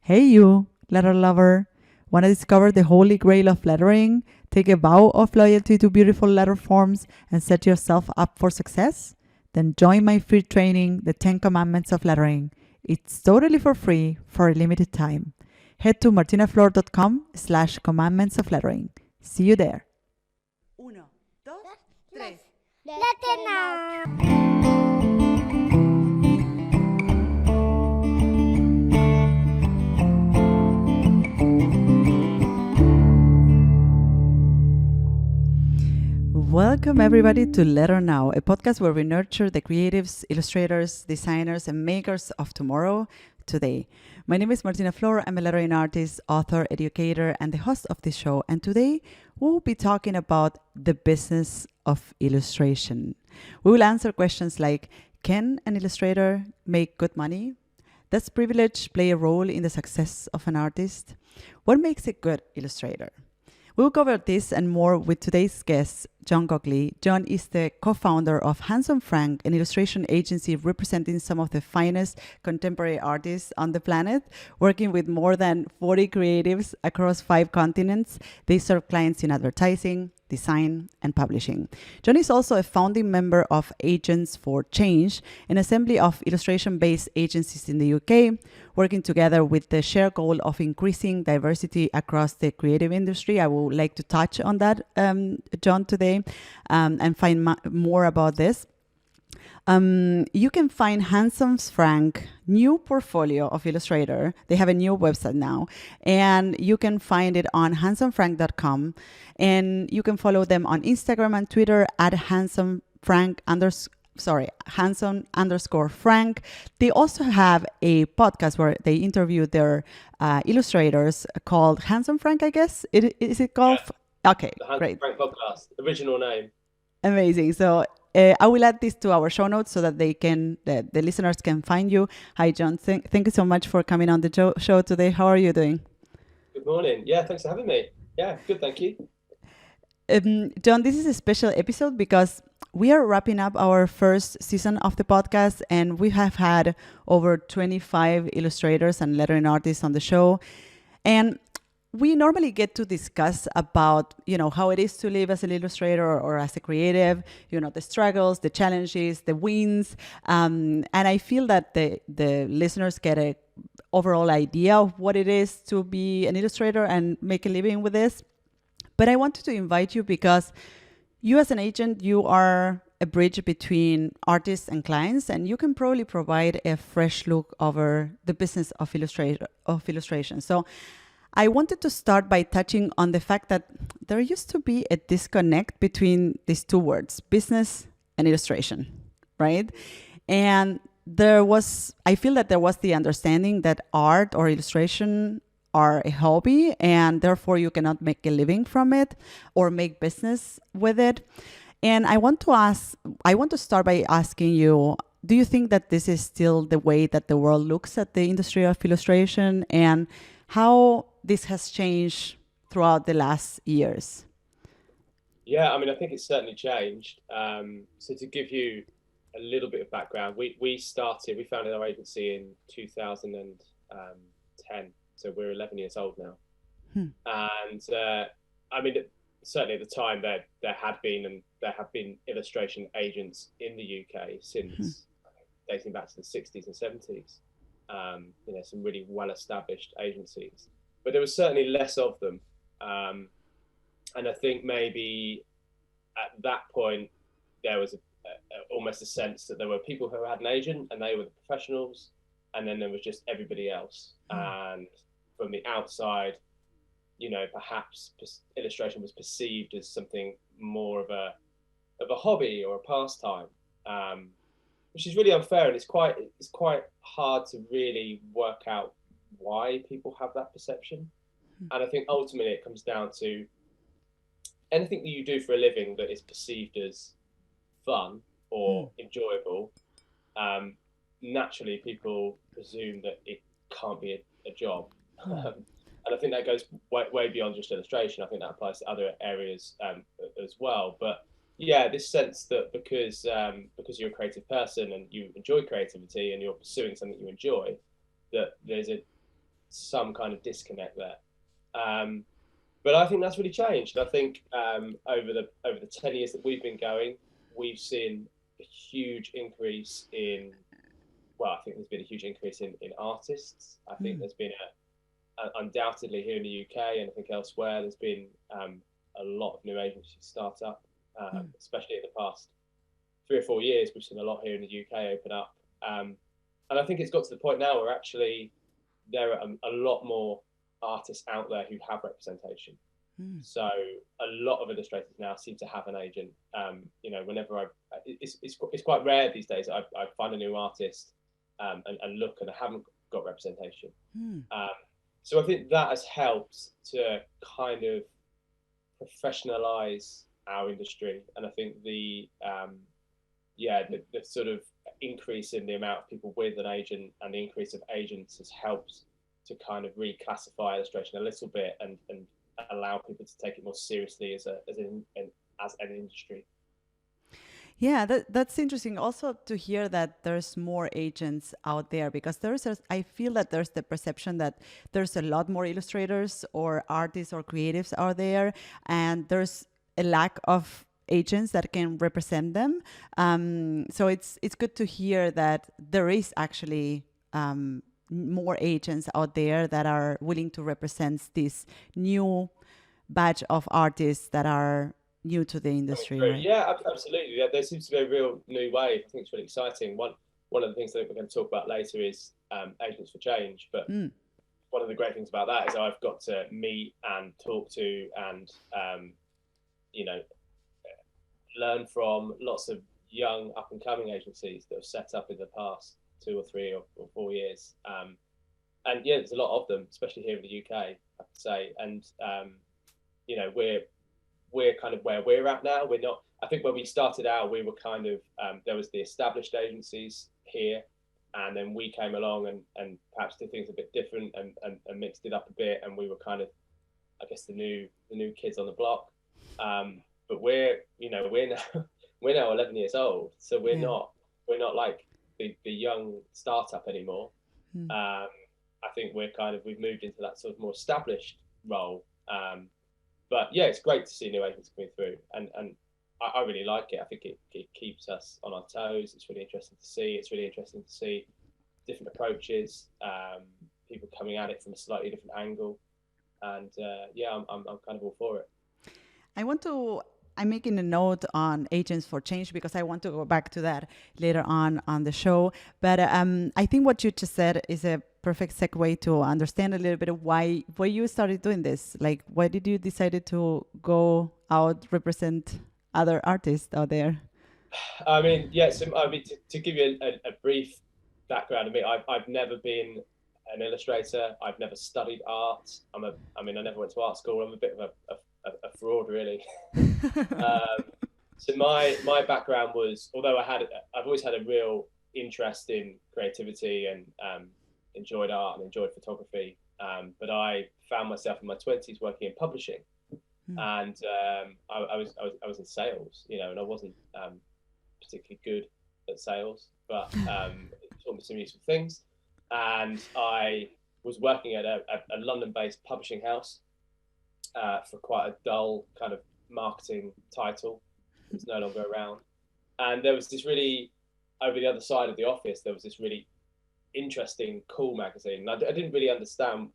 Hey, you, letter lover. Want to discover the holy grail of lettering? Take a vow of loyalty to beautiful letter forms and set yourself up for success? Then join my free training, The 10 Commandments of Lettering. It's totally for free for a limited time. Head to martinaflor.com/commandments of lettering. See you there. Uno, dos, tres. Latina. Welcome, everybody, to Letter Now, a podcast where we nurture the creatives, illustrators, designers, and makers of tomorrow, today. My name is Martina Flor. I'm a lettering artist, author, educator, and the host of this show. And today, we'll be talking about the business of illustration. We will answer questions like, can an illustrator make good money? Does privilege play a role in the success of an artist? What makes a good illustrator? We'll cover this and more with today's guest, Jon Cockley. Jon is the co-founder of Handsome Frank, an illustration agency representing some of the finest contemporary artists on the planet. Working with more than 40 creatives across 5 continents, they serve clients in advertising, design, and publishing. Jon is also a founding member of Agents for Change, an assembly of illustration-based agencies in the UK, working together with the shared goal of increasing diversity across the creative industry. I would like to touch on that, Jon, today, and find more about this. You can find Handsome Frank new portfolio of Illustrator. They have a new website now, and you can find it on handsomefrank.com, and you can follow them on Instagram and Twitter at handsome_Frank. They also have a podcast where they interview their illustrators called Handsome Frank, I guess. Is it called? Yeah. Okay, The Handsome great. Frank podcast, original name. Amazing. So I will add this to our show notes so that the listeners can find you. Hi, Jon. Thank you so much for coming on the show today. How are you doing? Good morning. Yeah, thanks for having me. Yeah, good, thank you. Jon, this is a special episode because we are wrapping up our first season of the podcast, and we have had over 25 illustrators and lettering artists on the show. And we normally get to discuss about, how it is to live as an illustrator or as a creative, the struggles, the challenges, the wins. And I feel that the listeners get a overall idea of what it is to be an illustrator and make a living with this. But I wanted to invite you because you as an agent, you are a bridge between artists and clients, and you can probably provide a fresh look over the business of illustration. So I wanted to start by touching on the fact that there used to be a disconnect between these two words, business and illustration, right? And I feel that there was the understanding that art or illustration are a hobby and therefore you cannot make a living from it or make business with it. And I want to start by asking you, do you think that this is still the way that the world looks at the industry of illustration, and how this has changed throughout the last years? Yeah, I mean, I think it's certainly changed. So to give you a little bit of background, we founded our agency in 2010. So we're 11 years old now. And I mean, certainly at the time there have been illustration agents in the UK since dating back to the 60s and 70s. Some really well-established agencies, but there was certainly less of them. And I think maybe at that point there was almost a sense that there were people who had an agent and they were the professionals, and then there was just everybody else. And from the outside, perhaps illustration was perceived as something more of a hobby or a pastime, which is really unfair, and it's quite hard to really work out why people have that perception. And I think ultimately it comes down to anything that you do for a living that is perceived as fun or enjoyable. Naturally, people presume that it can't be a job. And I think that goes way beyond just illustration. I think that applies to other areas as well. But yeah, this sense that because you're a creative person and you enjoy creativity and you're pursuing something you enjoy, that there's a some kind of disconnect there. But I think that's really changed. I think over the 10 years that we've been going, we've seen a huge increase in. Well, I think there's been a huge increase in artists. I think there's been undoubtedly here in the UK and I think elsewhere, there's been a lot of new agencies start up, especially in the past 3 or 4 years. We've seen a lot here in the UK open up. And I think it's got to the point now where actually there are a lot more artists out there who have representation. So a lot of illustrators now seem to have an agent. Whenever it's quite rare these days. I find a new artist and look and I haven't got representation. So I think that has helped to kind of professionalize our industry, and I think the sort of increase in the amount of people with an agent and the increase of agents has helped to kind of reclassify illustration a little bit and allow people to take it more seriously as an industry. Yeah, that's interesting. Also to hear that there's more agents out there, because I feel that there's the perception that there's a lot more illustrators or artists or creatives out there, and there's a lack of agents that can represent them. So it's good to hear that there is actually more agents out there that are willing to represent this new batch of artists that are new to the industry, right? Yeah, absolutely. There seems to be a real new wave. I think it's really exciting. One of the things that we're going to talk about later is Agents for Change. But one of the great things about that is I've got to meet and talk to and learn from lots of young up and coming agencies that have set up in the past 2 or 3 or 4 years. And yeah, there's a lot of them, especially here in the UK, I have to say. And we're kind of where we're at now. We're not. I think when we started out, we were kind of there was the established agencies here, and then we came along and perhaps did things a bit different and mixed it up a bit, and we were kind of, I guess, the new kids on the block. But we're now 11 years old, so we're not like the young startup anymore. I think we've moved into that sort of more established role. But yeah, it's great to see new agents coming through, and I really like it. I think it keeps us on our toes. It's really interesting to see. It's really interesting to see different approaches, people coming at it from a slightly different angle, and I'm kind of all for it. I'm making a note on Agents for Change because I want to go back to that later on the show. But I think what you just said is a perfect segue to understand a little bit of why you started doing this. Like, why did you decide to go out, represent other artists out there? I mean, yeah. So to give you a brief background of me, I've never been an illustrator. I've never studied art. I never went to art school. I'm a bit of a fraud, really. So my background was, although I've always had a real interest in creativity and enjoyed art and enjoyed photography, but I found myself in my 20s working in publishing, and I was in sales, and I wasn't particularly good at sales, but it taught me some useful things. And I was working at a London-based publishing house for quite a dull kind of marketing title. It's no longer around. And there was this really, over the other side of the office, there was this really interesting, cool magazine. And I didn't really understand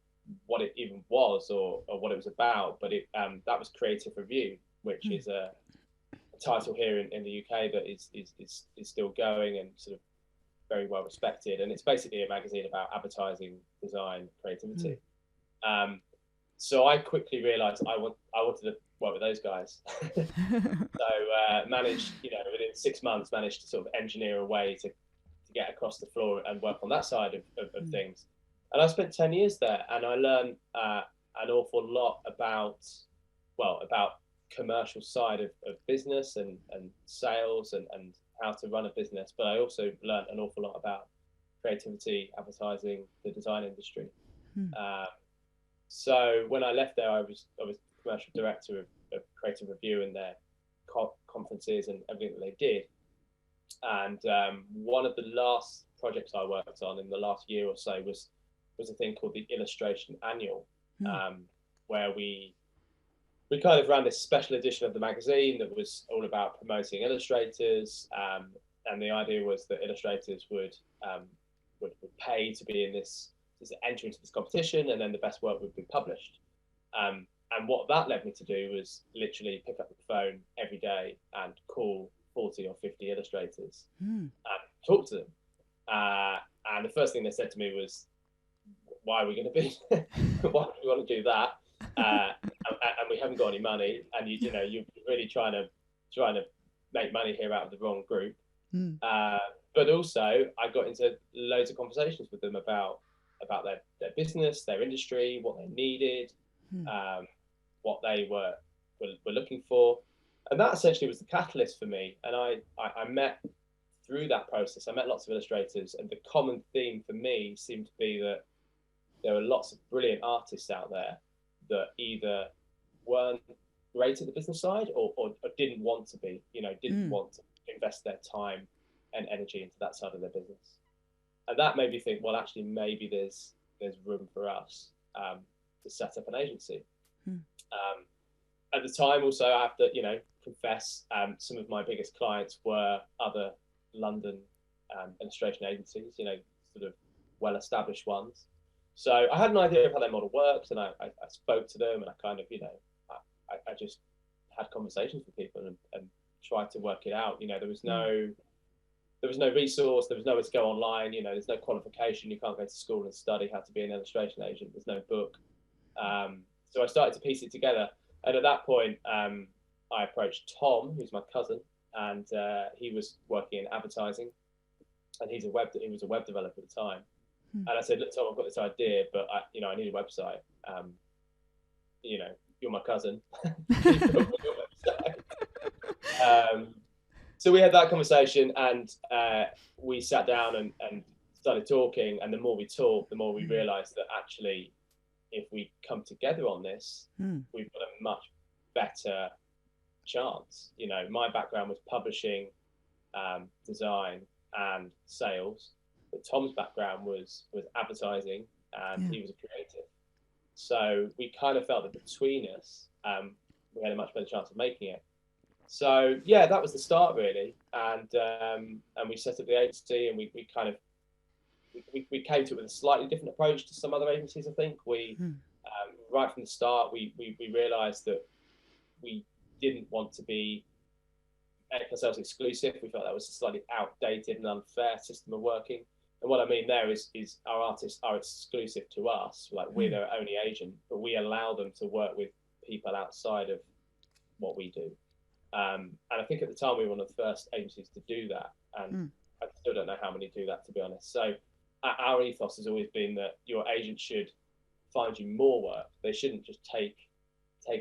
what it even was or what it was about, but that was Creative Review, which is a title here in the UK that is still going and sort of very well respected. And it's basically a magazine about advertising, design, creativity. So I quickly realized I wanted to work with those guys. So managed, within 6 months, managed to sort of engineer a way to get across the floor and work on that side of things. And I spent 10 years there, and I learned an awful lot about commercial side of business and sales and how to run a business. But I also learned an awful lot about creativity, advertising, the design industry. So when I left there, I was commercial director of Creative Review and their conferences and everything that they did. And one of the last projects I worked on in the last year or so was was a thing called the Illustration Annual, where we kind of ran this special edition of the magazine that was all about promoting illustrators, and the idea was that illustrators would pay to be in this enter into this competition, and then the best work would be published. And what that led me to do was literally pick up the phone every day and call 40 or 50 illustrators and talk to them. And the first thing they said to me was, why are we going to be, why do we want to do that? And we haven't got any money, and you're really trying to make money here out of the wrong group. But also I got into loads of conversations with them about their business, their industry, what they needed, what they were looking for. And that essentially was the catalyst for me. And I met, through that process, I met lots of illustrators, and the common theme for me seemed to be that there were lots of brilliant artists out there that either weren't great at the business side or didn't want to be, didn't want to invest their time and energy into that side of their business. And that made me think, well, actually, maybe there's room for us to set up an agency. At the time, also, I have to, confess, some of my biggest clients were other London illustration agencies, sort of well-established ones. So I had an idea of how their model works, and I spoke to them, and I kind of, I just had conversations with people and tried to work it out. There was no resource, there was nowhere to go online, there's no qualification, you can't go to school and study how to be an illustration agent, there's no book. So I started to piece it together. And at that point, I approached Tom, who's my cousin, and he was working in advertising, and he was a web developer at the time. And I said, look, Tom, I've got this idea, but I need a website. You're my cousin. Can you build me a website? So we had that conversation, and we sat down and started talking. And the more we talked, the more we realized that actually, if we come together on this, we've got a much better chance. My background was publishing, design, and sales, but Tom's background was advertising, and he was a creative. So we kind of felt that between us, we had a much better chance of making it. So yeah, that was the start really, and we set up the agency, and we kind of we came to it with a slightly different approach to some other agencies. I think we right from the start we realised that we didn't want to make ourselves exclusive. We felt that was a slightly outdated and unfair system of working. And what I mean there is our artists are exclusive to us, like we're their only agent, but we allow them to work with people outside of what we do. And I think at the time we were one of the first agencies to do that, and I still don't know how many do that, to be honest. So our ethos has always been that your agent should find you more work. They shouldn't just take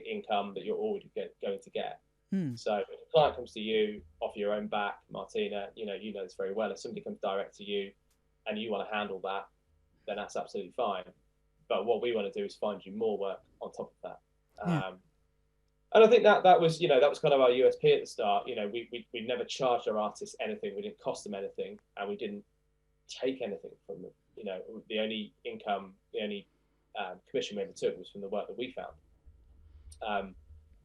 income that you're already going to get. So if a client comes to you off your own back, Martina, you know this very well. If somebody comes direct to you and you want to handle that, then that's absolutely fine. But what we want to do is find you more work on top of that. And I think that was kind of our USP at the start. We never charged our artists anything. We didn't cost them anything, and we didn't take anything from them. The only income, the only commission we ever took was from the work that we found.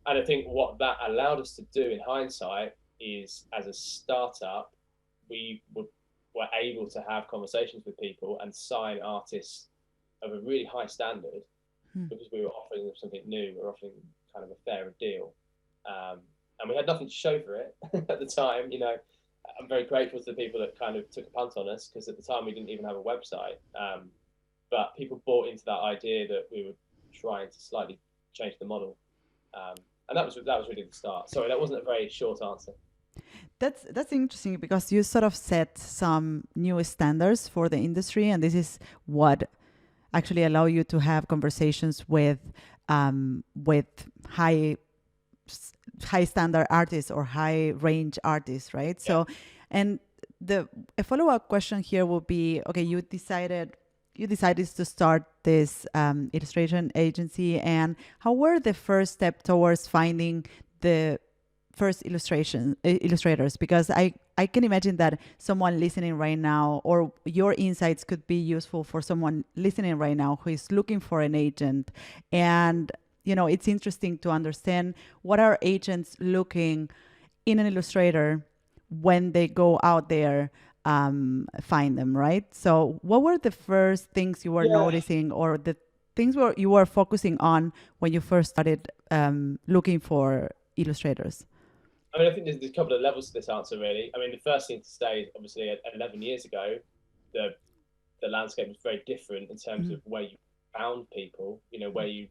And I think what that allowed us to do in hindsight is, as a startup, we were able to have conversations with people and sign artists of a really high standard because we were offering them something new. We were offering them kind of a fairer deal. And we had nothing to show for it at the time. I'm very grateful to the people that kind of took a punt on us, because at the time we didn't even have a website. But people bought into that idea that we were trying to slightly change the model. And that was really the start. Sorry, that wasn't a very short answer. That's interesting, because you sort of set some new standards for the industry, and this is what actually allow you to have conversations with high standard artists or high range artists, right? Yeah. So, and a follow-up question here will be, okay, you decided to start this illustration agency, and how were the first step towards finding the first illustrators? Because I I can imagine that someone listening right now, or your insights could be useful for someone listening right now who is looking for an agent. And, it's interesting to understand what are agents looking in an illustrator when they go out there, find them, right? So what were the first things you were noticing, or the things you were focusing on when you first started looking for illustrators? I mean, I think there's a couple of levels to this answer, really. I mean, the first thing to say is obviously 11 years ago, the landscape was very different in terms of where you found people, where you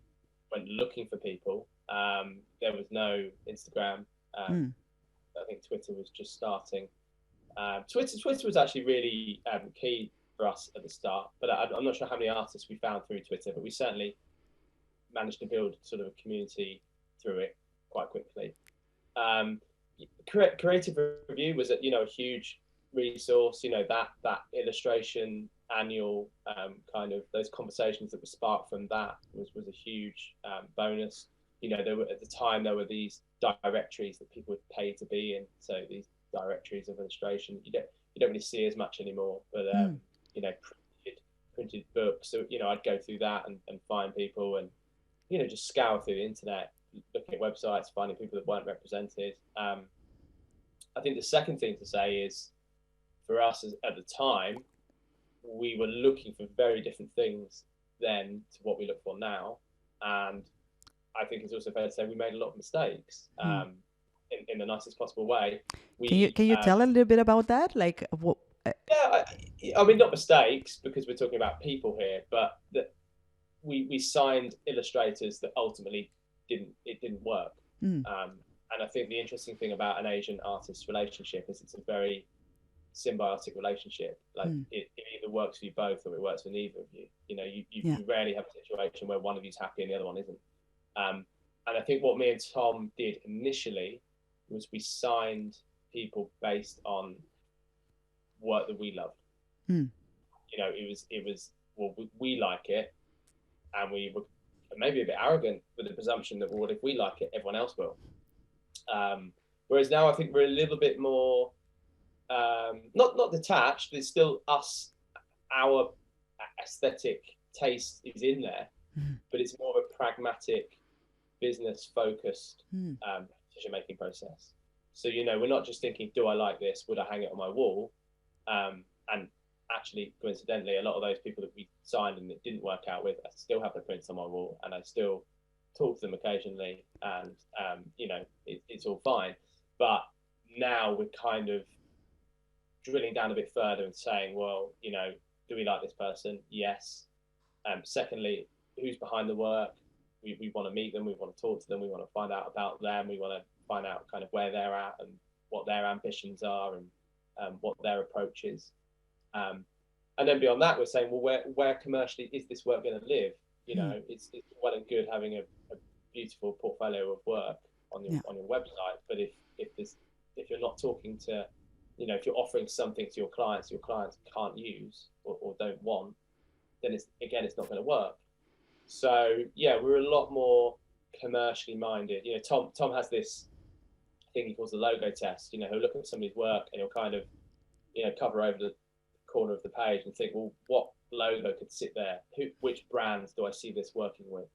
went looking for people. There was no Instagram. I think Twitter was just starting. Twitter was actually really key for us at the start, but I'm not sure how many artists we found through Twitter, but we certainly managed to build sort of a community through it quite quickly. Creative Review was a huge resource. That illustration annual kind of those conversations that were sparked from that was a huge bonus. There were, at the time, there were these directories that people would pay to be in. So these directories of illustration, you don't really see as much anymore. But printed books. So I'd go through that and find people, and just scour through the internet, looking at websites, finding people that weren't represented. I think the second thing to say is, for us at the time, we were looking for very different things then to what we look for now, and I think it's also fair to say we made a lot of mistakes in the nicest possible way. Can you tell a little bit about that? Like, what? I mean, not mistakes, because we're talking about people here, but that we signed illustrators that ultimately didn't work. And I think the interesting thing about an agent-artist relationship is it's a very symbiotic relationship. Like it either works for you both, or it works for neither of you. You rarely have a situation where one of you's happy and the other one isn't. And I think what me and Tom did initially was we signed people based on work that we loved. It was well, we like it, and we were maybe a bit arrogant with the presumption that, well, if we like it, everyone else will. Whereas now I think we're a little bit more not detached. There's still us, our aesthetic taste is in there, but it's more of a pragmatic, business focused decision making process. So we're not just thinking, do I like this? Would I hang it on my wall? And actually, coincidentally, a lot of those people that we signed and it didn't work out with, I still have the prints on my wall, and I still talk to them occasionally, and it's all fine. But now we're kind of drilling down a bit further and saying, well, do we like this person? Yes. Secondly, who's behind the work? We want to meet them, we want to talk to them, we want to find out about them, we want to find out kind of where they're at and what their ambitions are, and what their approach is. And then beyond that, we're saying, well, where commercially is this work going to live? It's well and good having a beautiful portfolio of work on your website, but if you're not talking to, if you're offering something to your clients can't use or don't want, then it's not going to work. So we're a lot more commercially minded. Tom has this thing he calls the logo test. He'll look at somebody's work and he'll kind of cover over the corner of the page and think, well, what logo could sit there? Which brands do I see this working with?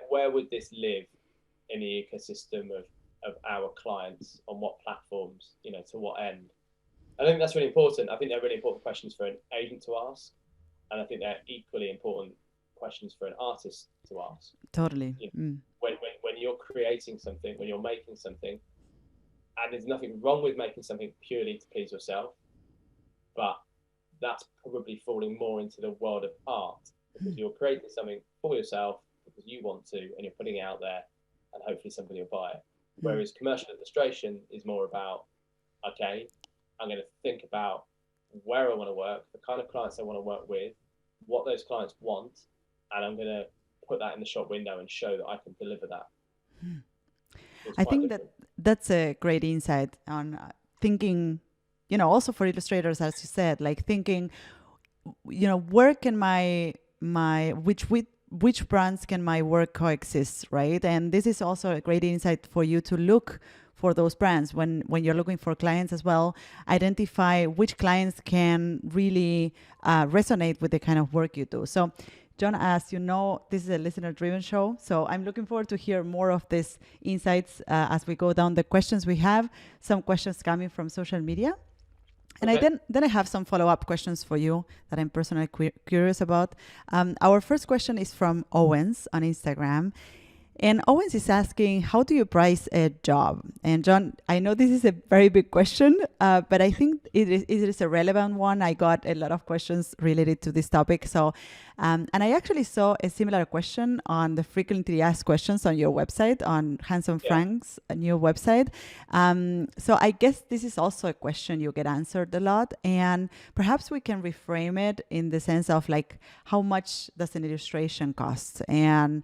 Where would this live in the ecosystem of our clients, on what platforms, to what end? I think that's really important. I think they're really important questions for an agent to ask, and I think they're equally important questions for an artist to ask. Totally. When you're creating something, when you're making something, and there's nothing wrong with making something purely to please yourself, but that's probably falling more into the world of art, because you're creating something for yourself because you want to, and you're putting it out there, and hopefully somebody will buy it. Whereas commercial illustration is more about, okay, I'm going to think about where I want to work, the kind of clients I want to work with, what those clients want, and I'm going to put that in the shop window and show that I can deliver that. I think that's a great insight on thinking, also for illustrators, as you said, like thinking, where can which brands can my work coexist, right? And this is also a great insight for you to look for those brands when you're looking for clients as well. Identify which clients can really resonate with the kind of work you do. So Jon, as you know, this is a listener-driven show, so I'm looking forward to hear more of these insights as we go down the questions we have. Some questions coming from social media. And Okay. then I have some follow-up questions for you that I'm personally curious about. Our first question is from Owens on Instagram. And Owens is asking, how do you price a job? And Jon, I know this is a very big question, but I think it is a relevant one. I got a lot of questions related to this topic. So, and I actually saw a similar question on the frequently asked questions on your website, on Handsome Frank's new website. So I guess this is also a question you get answered a lot. And perhaps we can reframe it in the sense of like, how much does an illustration cost? And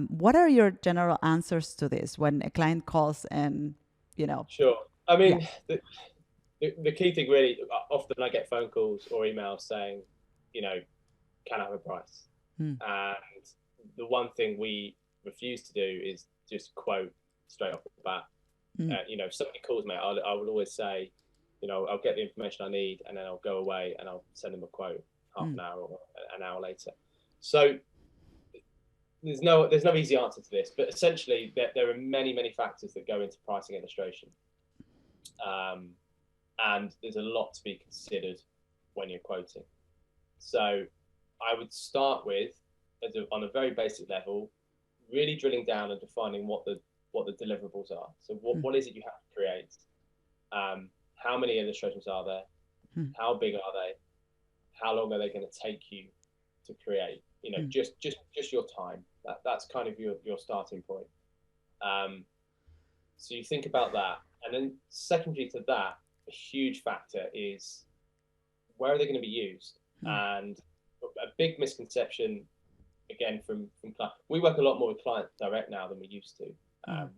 what are your general answers to this when a client calls and, you know? Sure. I mean, the key thing really, often I get phone calls or emails saying, you know, can I have a price? And the one thing we refuse to do is just quote straight off the bat. You know, if somebody calls me, I will always say, you know, I'll get the information I need and then I'll go away and I'll send them a quote half an hour or an hour later. So there's no easy answer to this, but essentially there are many factors that go into pricing illustration. And there's a lot to be considered when you're quoting. So I would start with, on a very basic level, really drilling down and defining what the deliverables are. So what is it you have to create? How many illustrations are there? How big are they? How long are they going to take you to create? You know, just your time. That's kind of your starting point. So you think about that, and then secondary to that, a huge factor is where are they going to be used? And a big misconception, again, from clients, we work a lot more with clients direct now than we used to.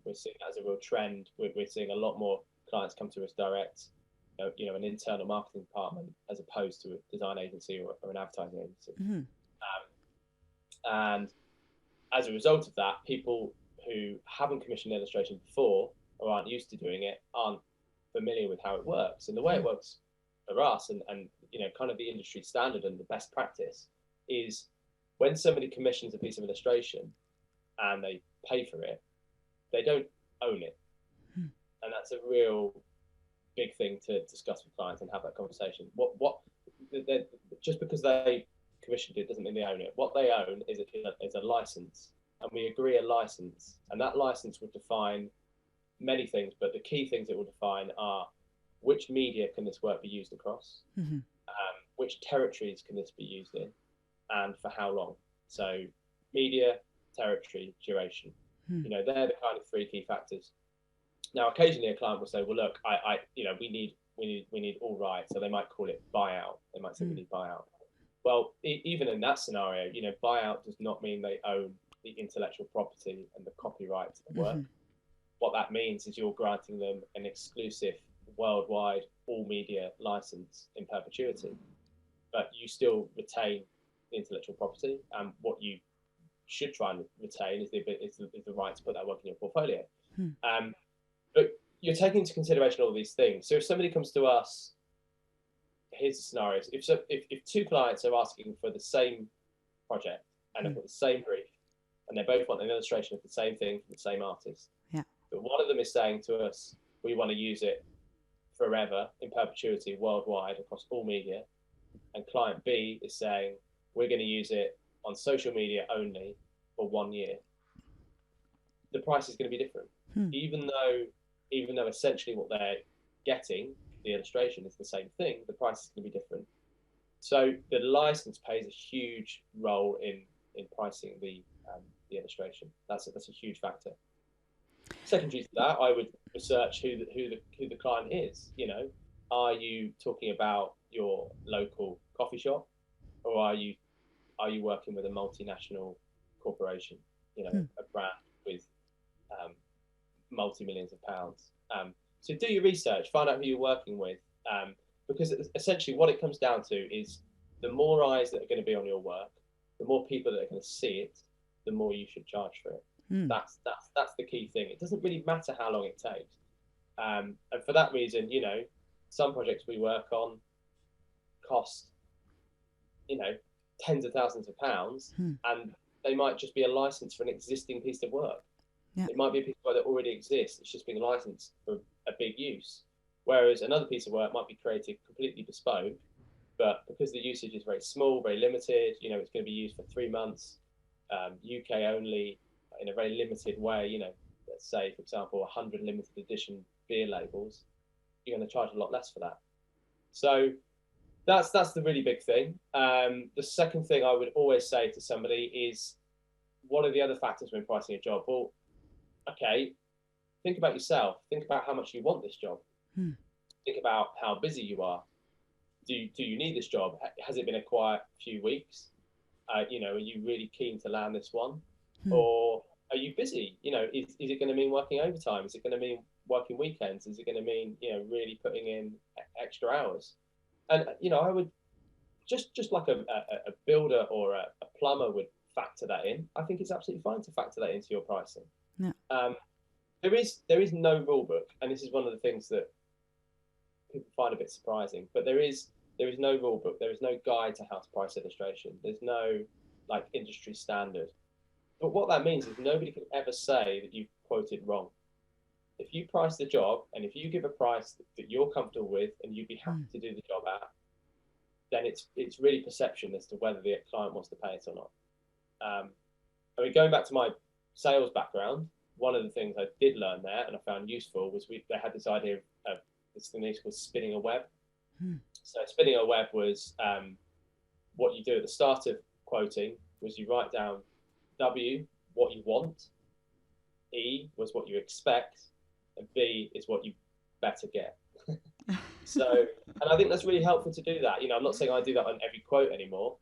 We're seeing that as a real trend. We're seeing a lot more clients come to us direct, you know, an internal marketing department as opposed to a design agency or an advertising agency. And as a result of that, people who haven't commissioned illustration before or aren't used to doing it aren't familiar with how it works. And the way it works for us and you know, kind of the industry standard and the best practice is when somebody commissions a piece of illustration and they pay for it, they don't own it. And that's a real big thing to discuss with clients and have that conversation. Just because they commissioned it doesn't mean they own it. What they own is a license, and we agree a license, and that license will define many things, but the key things it will define are which media can this work be used across, which territories can this be used in, and for how long. So media, territory, duration. You know, they're the kind of three key factors. Now, occasionally a client will say, well, look, you know, we need all rights. So they might call it buyout. They might say we need buyout. Well, even in that scenario, you know, buyout does not mean they own the intellectual property and the copyright to the work. What that means is you're granting them an exclusive worldwide all media license in perpetuity, but you still retain the intellectual property. And what you should try and retain is the right to put that work in your portfolio. But you're taking into consideration all these things. So if somebody comes to us, here's the scenario. If two clients are asking for the same project and they've got the same brief and they both want an illustration of the same thing from the same artist, but one of them is saying to us, we want to use it forever in perpetuity worldwide across all media, and client B is saying, we're going to use it on social media only for 1 year, the price is going to be different. Even though essentially what they're getting, the illustration, is the same thing, the price is going to be different. So the license plays a huge role in pricing the illustration. That's a huge factor. Secondary to that, I would research who the client is. You know, are you talking about your local coffee shop, or are you working with a multinational corporation? You know, a brand with multi-millions of pounds. So do your research, find out who you're working with, because essentially what it comes down to is the more eyes that are going to be on your work, the more people that are going to see it, the more you should charge for it. That's the key thing. It doesn't really matter how long it takes. And for that reason, some projects we work on cost, tens of thousands of pounds, and they might just be a license for an existing piece of work. Yeah. It might be a piece of work that already exists. It's just being licensed for a big use. Whereas another piece of work might be created completely bespoke, but because the usage is very small, very limited, it's going to be used for 3 months, UK only, in a very limited way. Let's say, for example, 100 limited edition beer labels, you're going to charge a lot less for that. So that's the really big thing. The second thing I would always say to somebody is, what are the other factors when pricing a job? Well, okay, think about yourself. Think about how much you want this job. Think about how busy you are. Do you need this job? Has it been a quiet few weeks? Are you really keen to land this one? Or are you busy? Is it going to mean working overtime? Is it going to mean working weekends? Is it going to mean, really putting in extra hours? And, I would just like a builder or a plumber would factor that in. I think it's absolutely fine to factor that into your pricing. Yeah. There is no rule book, and this is one of the things that people find a bit surprising, but there is no rule book. There is no guide to how to price illustration. There's no industry standard. But what that means is nobody can ever say that you've quoted wrong. If you price the job and if you give a price that you're comfortable with and you'd be happy to do the job at, then it's really perception as to whether the client wants to pay it or not. Going back to my sales background, one of the things I did learn there and I found useful was they had this idea of this thing called spinning a web. So spinning a web was what you do at the start of quoting was you write down W, what you want, E was what you expect, and B is what you better get. So, and I think that's really helpful to do that. I'm not saying I do that on every quote anymore,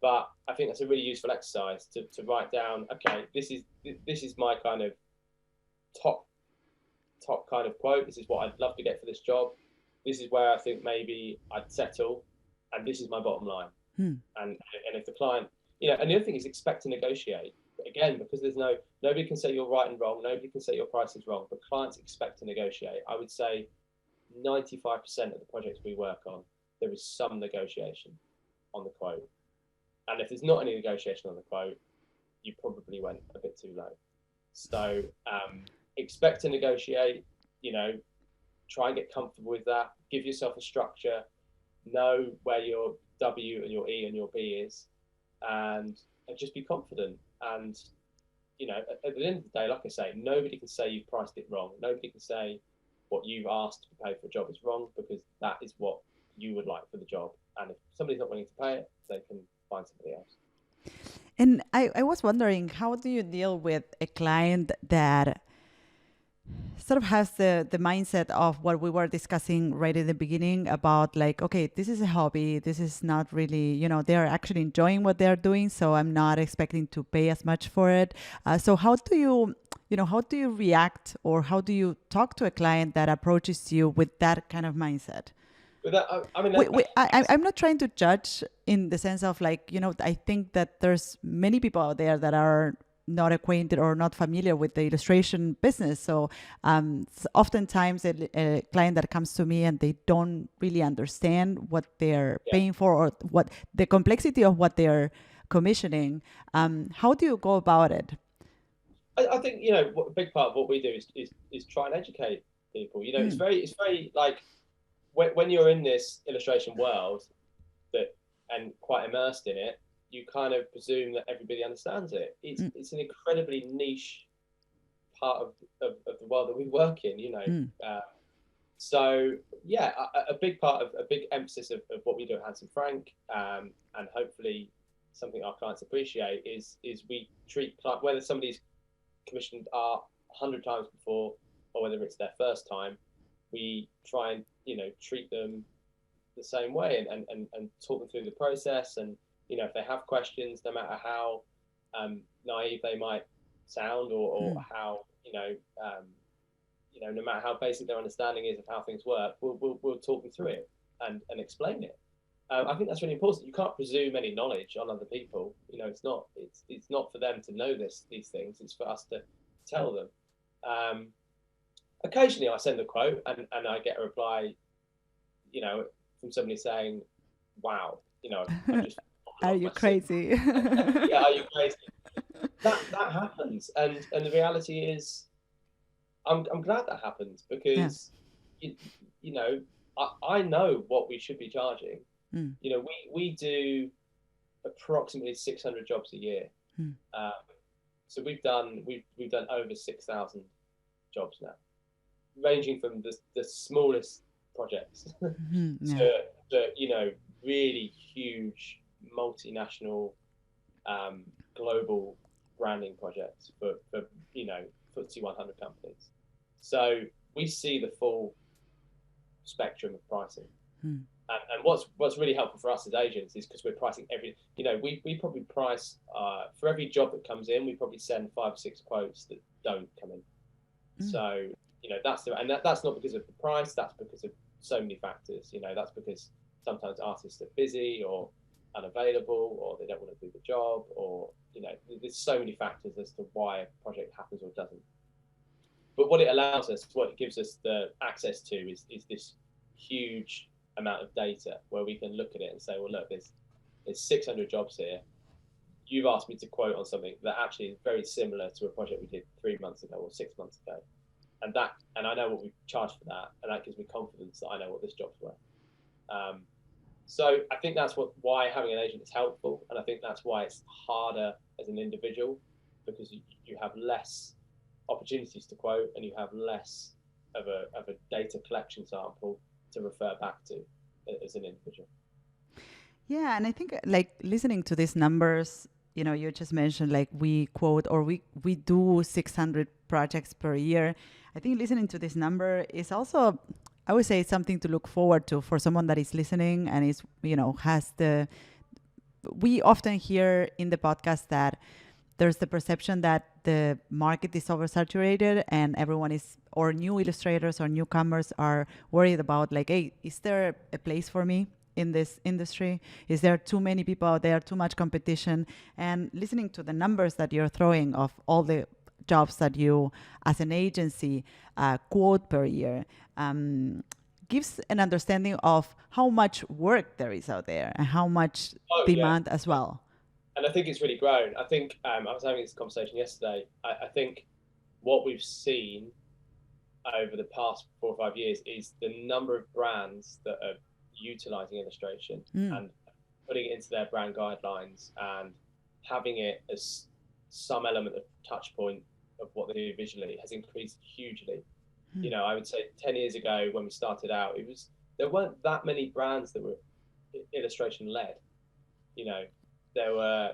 but I think that's a really useful exercise to write down, okay, this is my kind of top kind of quote. This is what I'd love to get for this job. This is where I think maybe I'd settle, and this is my bottom line. And if the client, and the other thing is expect to negotiate. Again, because nobody can say you're right and wrong. Nobody can say your price is wrong, but clients expect to negotiate. I would say 95% of the projects we work on, there is some negotiation on the quote. And if there's not any negotiation on the quote, you probably went a bit too low. So expect to negotiate, try and get comfortable with that. Give yourself a structure, know where your W and your E and your B is, and just be confident. And, at the end of the day, like I say, nobody can say you've priced it wrong. Nobody can say what you've asked to pay for a job is wrong, because that is what you would like for the job. And if somebody's not willing to pay it, they can find somebody else. And I was wondering, how do you deal with a client that sort of has the mindset of what we were discussing right in the beginning about okay, this is a hobby. This is not really, they're actually enjoying what they're doing. So I'm not expecting to pay as much for it. So how do you react, or how do you talk to a client that approaches you with that kind of mindset? But that, I'm not trying to judge in the sense of I think that there's many people out there that are not acquainted or not familiar with the illustration business. So oftentimes a client that comes to me and they don't really understand what they're paying for, or what the complexity of what they're commissioning. How do you go about it? I think, a big part of what we do is try and educate people. It's very when you're in this illustration world and quite immersed in it, you kind of presume that everybody understands it. It's an incredibly niche part of the world that we work in, So yeah, a big emphasis of what we do at Handsome Frank, and hopefully something our clients appreciate is we treat whether somebody's commissioned art 100 times before or whether it's their first time, we try and treat them the same way and talk them through the process. And if they have questions, no matter how naive they might sound, or how no matter how basic their understanding is of how things work, we'll talk them through it and explain it. I think that's really important. You can't presume any knowledge on other people. It's not for them to know these things. It's for us to tell them. occasionally I send a quote and I get a reply, you know, from somebody saying, wow, you know, I've just Are you crazy? yeah, are you crazy? That happens, and the reality is, I'm glad that happens Yeah. because you, you know, I know what we should be charging. Mm. You know, we do approximately 600 jobs a year. Mm. Um, so we've done over 6,000 jobs now, ranging from the smallest projects Mm-hmm. Yeah. to you know, really huge multinational global branding projects for you know, FTSE 100 companies. So we see the full spectrum of pricing. Mm. And what's really helpful for us as agents is because we're pricing every, you know, we probably price for every job that comes in, we probably send 5 or 6 quotes that don't come in. Mm. So, you know, that's not because of the price, that's because of so many factors. You know, that's because sometimes artists are busy or unavailable, or they don't want to do the job, or, you know, there's so many factors as to why a project happens or doesn't. But what it allows us, what it gives us the access to is this huge amount of data where we can look at it and say, well, look, there's 600 jobs here. You've asked me to quote on something that actually is very similar to a project we did 3 months ago or 6 months ago. And I know what we charged for that, and that gives me confidence that I know what this job's worth. So I think that's why having an agent is helpful, and I think that's why it's harder as an individual, because you have less opportunities to quote, and you have less of a data collection sample to refer back to as an individual. Yeah, and I think like listening to these numbers, you know, you just mentioned like we quote or we do 600 projects per year. I think listening to this number is also, I would say, something to look forward to for someone that is listening and is, you know, has the. We often hear in the podcast that there's the perception that the market is oversaturated and everyone is, or new illustrators or newcomers are worried about like, hey, is there a place for me in this industry? Is there too many people out there, too much competition? And listening to the numbers that you're throwing of all the jobs that you as an agency quote per year, gives an understanding of how much work there is out there and how much demand as well. And I think it's really grown. I think I was having this conversation yesterday. I think what we've seen over the past 4 or 5 years is the number of brands that are utilizing illustration and putting it into their brand guidelines and having it as some element of touch point of what they do visually has increased hugely. You know, I would say 10 years ago when we started out, there weren't that many brands that were illustration led. You know, there were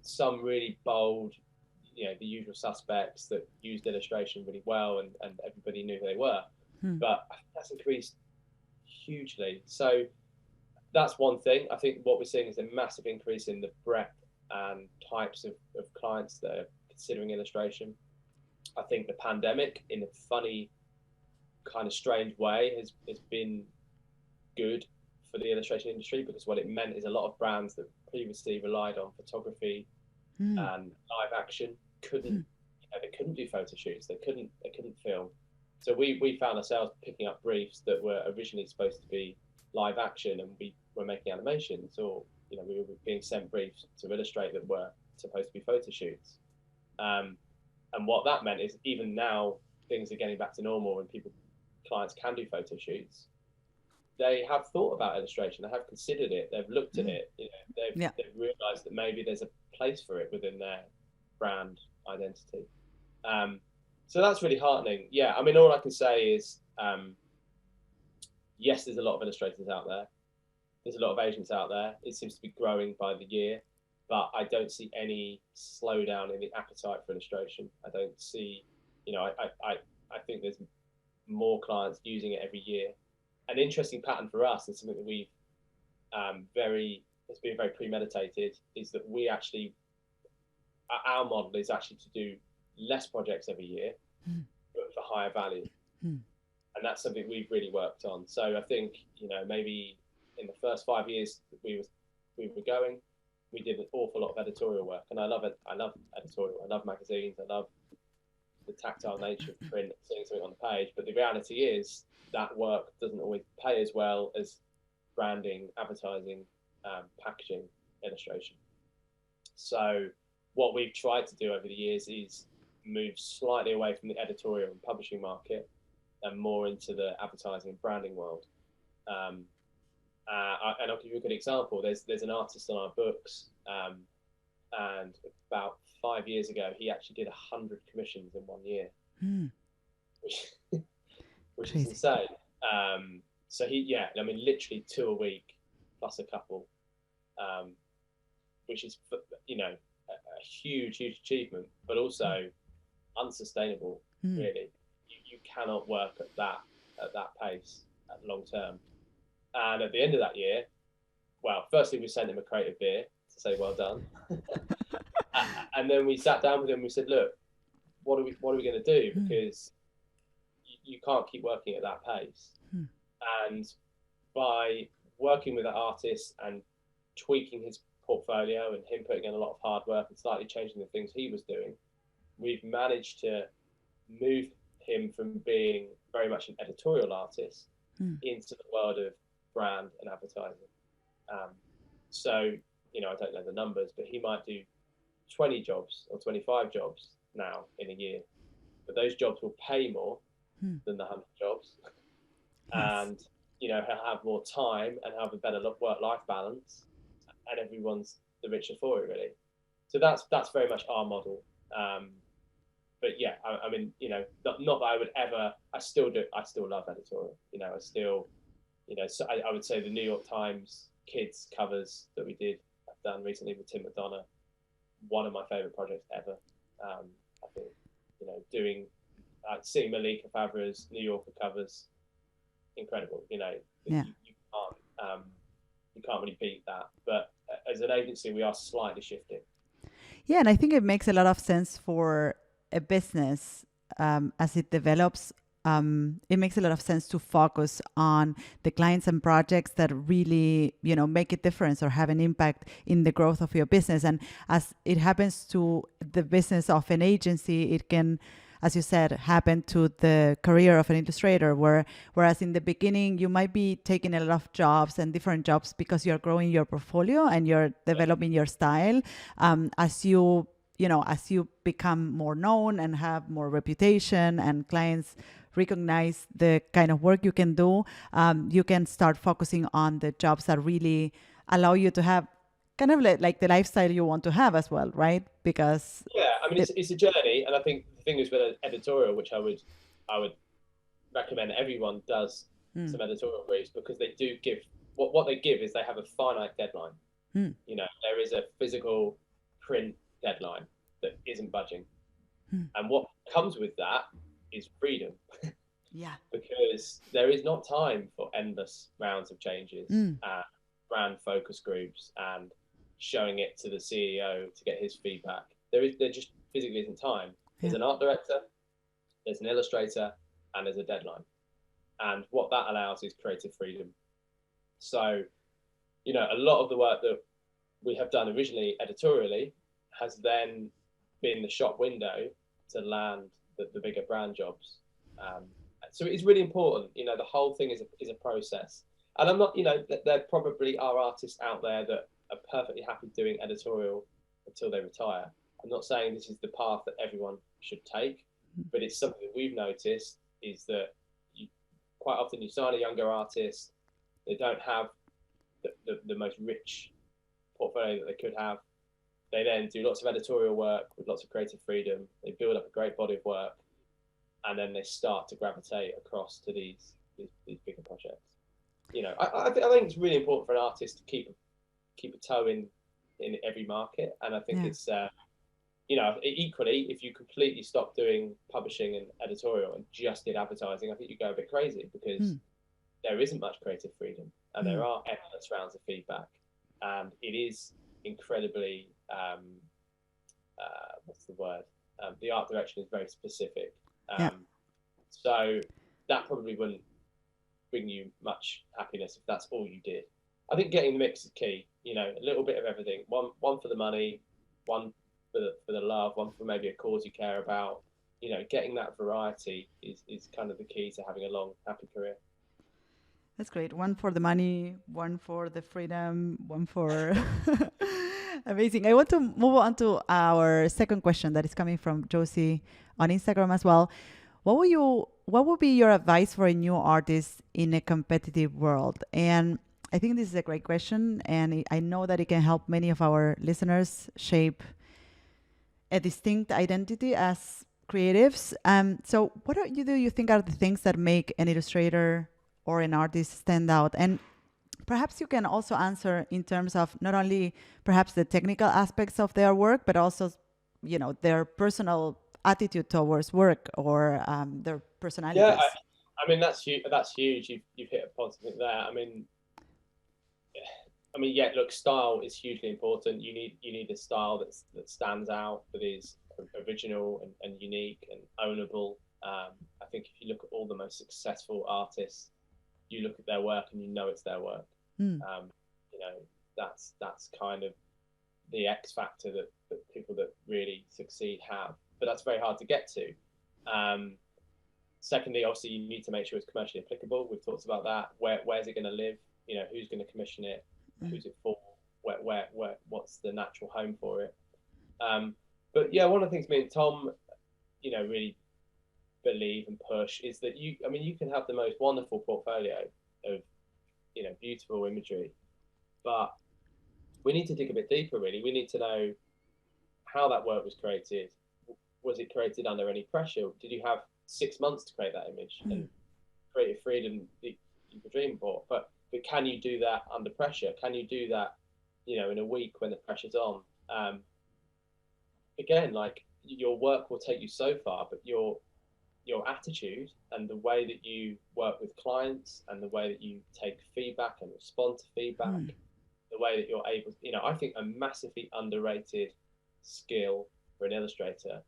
some really bold, you know, the usual suspects that used illustration really well, and everybody knew who they were. But I think that's increased hugely. So that's one thing. I think what we're seeing is a massive increase in the breadth and types of clients that are considering illustration. I think the pandemic, in a funny, kind of strange way, has been good for the illustration industry, because what it meant is a lot of brands that previously relied on photography and live action they couldn't do photo shoots, they couldn't film. So we found ourselves picking up briefs that were originally supposed to be live action, and we were making animations, or, you know, we were being sent briefs to illustrate that were supposed to be photo shoots. And what that meant is, even now things are getting back to normal and clients can do photo shoots, they have thought about illustration, they have considered it, they've looked at it, you know, they've realized that maybe there's a place for it within their brand identity. So that's really heartening. Yeah, I mean, all I can say is, yes, there's a lot of illustrators out there. There's a lot of agents out there. It seems to be growing by the year, but I don't see any slowdown in the appetite for illustration. I don't see, you know, I think there's more clients using it every year. An interesting pattern for us, and something that we've has been very premeditated, is that we actually, our model is actually to do less projects every year, but for higher value. And that's something we've really worked on. So I think, you know, maybe in the first 5 years that we were going, we did an awful lot of editorial work, and I love it. I love editorial. I love magazines. I love the tactile nature of print, seeing something on the page. But the reality is that work doesn't always pay as well as branding, advertising, packaging, illustration. So what we've tried to do over the years is move slightly away from the editorial and publishing market and more into the advertising and branding world. And I'll give you a good example. There's an artist on our books, and about 5 years ago, he actually did 100 commissions in 1 year, which is insane. So literally 2 a week plus a couple, which is, a huge achievement, but also unsustainable. Really, you cannot work at that pace at long term. And at the end of that year, well, firstly we sent him a crate of beer to say well done, and then we sat down with him and we said, look, what are we going to do, because you can't keep working at that pace. And by working with that artist and tweaking his portfolio and him putting in a lot of hard work and slightly changing the things he was doing, we've managed to move him from being very much an editorial artist into the world of brand and advertising. So, I don't know the numbers, but he might do 20 jobs or 25 jobs now in a year, but those jobs will pay more than the 100 jobs. And, he'll have more time and have a better work-life balance, and everyone's the richer for it, really. So that's very much our model. But yeah, I mean, not that I would ever, I still love editorial, I still, so I would say the New York Times kids covers that we I've done recently with Tim McDonough, one of my favorite projects ever. I think, seeing Malika Favre's New Yorker covers, incredible. You can't really beat that. But as an agency, we are slightly shifting. Yeah, and I think it makes a lot of sense for a business as it develops. It makes a lot of sense to focus on the clients and projects that really, make a difference or have an impact in the growth of your business. And as it happens to the business of an agency, it can, as you said, happen to the career of an illustrator, whereas in the beginning, you might be taking a lot of jobs and different jobs because you're growing your portfolio and you're developing your style. As you become more known and have more reputation and clients recognize the kind of work you can do, you can start focusing on the jobs that really allow you to have kind of like the lifestyle you want to have as well, right? Because it's a journey, and I think the thing is with editorial, which I would recommend everyone does some editorial briefs, because they do give what they give is they have a finite deadline. There is a physical print deadline that isn't budging, and what comes with that is freedom. Because there is not time for endless rounds of changes and brand focus groups and showing it to the CEO to get his feedback. There just physically isn't time. There's an art director, there's an illustrator, and there's a deadline. And what that allows is creative freedom. So, a lot of the work that we have done originally editorially has then been the shop window to land the bigger brand jobs. So it's really important. The whole thing is a process. And I'm not, there probably are artists out there that are perfectly happy doing editorial until they retire. I'm not saying this is the path that everyone should take, but it's something that we've noticed is that quite often you sign a younger artist, they don't have the most rich portfolio that they could have. They then do lots of editorial work with lots of creative freedom. They build up a great body of work, and then they start to gravitate across to these bigger projects. I think it's really important for an artist to keep a toe in every market, and I think it's equally, if you completely stop doing publishing and editorial and just did advertising, I think you go a bit crazy, because there isn't much creative freedom, and there are endless rounds of feedback, and it is incredibly what's the word? The art direction is very specific. So that probably wouldn't bring you much happiness if that's all you did. I think getting the mix is key. A little bit of everything. One for the money, one for the love, one for maybe a cause you care about. getting that variety is kind of the key to having a long, happy career. That's great. One for the money, one for the freedom, one for amazing. I want to move on to our second question that is coming from Josie on Instagram as well. What would be your advice for a new artist in a competitive world? And I think this is a great question, and I know that it can help many of our listeners shape a distinct identity as creatives. So what do you think are the things that make an illustrator or an artist stand out? And perhaps you can also answer in terms of not only perhaps the technical aspects of their work, but also, their personal attitude towards work or their personalities. Yeah, I mean that's huge. That's huge. You've hit a positive there. Yeah. Look, style is hugely important. You need a style that stands out, that is original and unique and ownable. I think if you look at all the most successful artists, you look at their work and it's their work. That's kind of the X factor that people that really succeed have, but that's very hard to get to. Secondly, obviously, you need to make sure it's commercially applicable. We've talked about that. Where's it going to live? Who's going to commission it? Who's it for? What's the natural home for it? But yeah, one of the things me and Tom, really believe and push is that you can have the most wonderful portfolio of, beautiful imagery, but we need to dig a bit deeper, really. We need to know how that work was created. Was it created under any pressure? Did you have 6 months to create that image and creative freedom that you could dream for? But can you do that under pressure? Can you do that, in a week when the pressure's on? Again, like, your work will take you so far, but your attitude and the way that you work with clients and the way that you take feedback and respond to feedback, the way that you're able, I think a massively underrated skill for an illustrator